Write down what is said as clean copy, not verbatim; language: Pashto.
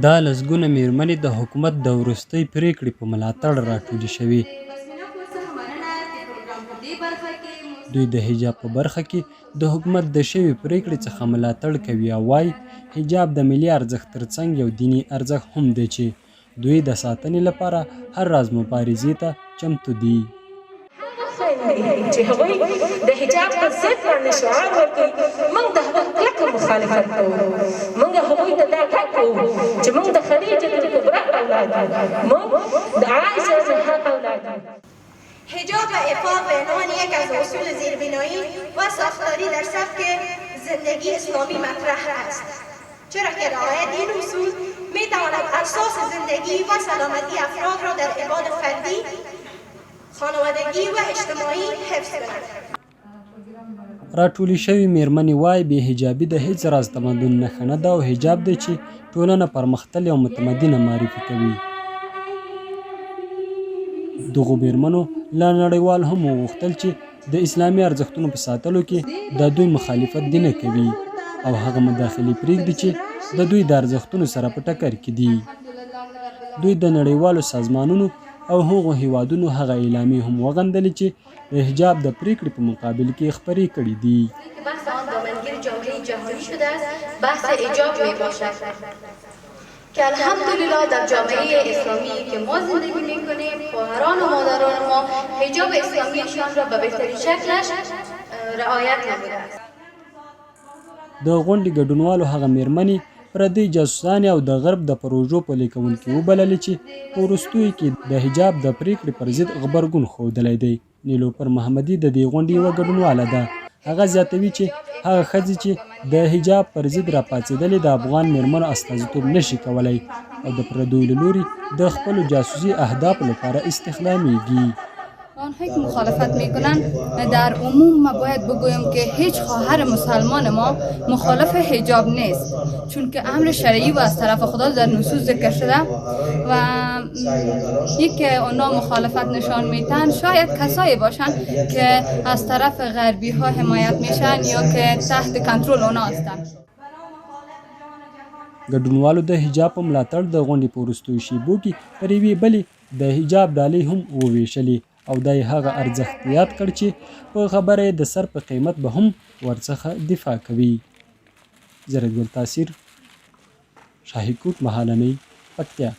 دا لسګونه میرمنې د حکومت د وروستۍ پریکړې په ملاتړ راټولې شوې. دوی د حجاب په برخه کې د حکومت د شوې پریکړې څخه ملاتړ کوي او وایي حجاب د ملي ارزښت ترڅنګ یو دیني ارزښت هم دی چې دوی د ساتنې لپاره هر راز مبارزې ته چمتو دي. چې هغوی د حجاب په ضد باندې شعار ورکوي، موږ د هغوی کلکه مخالفت کوو. موږ هغوی ته دا ټاک کوو چې موږ د خدیجة الکبرا اولاد یو، موږ د عایشه زهرا اولاد یو. حجاب و عفاف به عنوان یک از اصول زیربنایی و ساختاری در سبک زندگی اسلامی مطرح است، چرا که رعایت این اصول میتواند اساس زندگی و سلامتی افراد را در ابعاد فردی، خانوادگی و اجتماعی حفظ کند. راټولې شوې میرمنې وایي بې حجابي د هیڅ راز تمدن نښه نه ده او حجاب دی چې ټولنه پرمختللې او متمدنه معرفي کوي. دغو میرمنو له نړیوال هم وغوښتل چې د اسلامي ارزښتونو په ساتلو کې د دوی مخالفت دې نه کوي او هغه مداخلې پرېږدي چې د دوی د ارزښتونو سره په ټکر کې دي. دوی د نړیوالو سازمانونو او هغو هیوادونو هغه اعلامیې هم وغندلې چې د حجاب د پریکړې په مقابل کې خپرې کړي دي. بحث آن دامنگیر جامعه جهانی شده است، بحث حجاب می باشد که الحمدلله در جامعه اسلامی که ما زندگی میکنیم خواهران و مادران ما حجاب اسلامیشان را به بهترین شکلش رعایت نموده است. د غونډې ګډونوالو هغه میرمنې پردي جاسوسانې او د غرب د پروژو پلي کوونکي وبللې چې په وروستیو کې د حجاب د پریکړې پر ضد غبرګون ښودلی دی. نیلوفر محمدي د دې غونډې یوه ګډونواله ده. هغه زیاتوي چې هغه ښځې چې د حجاب پر ضد راپاڅېدلې د افغان میرمنو استازیتوب نشي کولی او د پردیو له لوري د خپلو جاسوسي اهدافو لپاره استخدامیږي. آنهایی که مخالفت میکنند در عموم ما باید بگویم که هیچ خواهر مسلمان ما مخالف حجاب نیست، چون که امر شرعی و از طرف خدا در نصوص ذکر شده و یک که اونا مخالفت نشان میتن شاید کسایی باشن که از طرف غربی ها حمایت میشن یا که تحت کنترل اونا هستن. ګډونوالو د حجاب په ملاتړ د غونډې په وروستیو شیبو کې پر یوې بلې د حجاب ډالۍ هم وویشلې او دا یې هغه ارزښت یاد کړ چې په خبره یې د سر په قیمت به هم ورڅخه دفاع کوي. زرګل تاثیر، شاهي کوټ، مهالنۍ، پکتیا.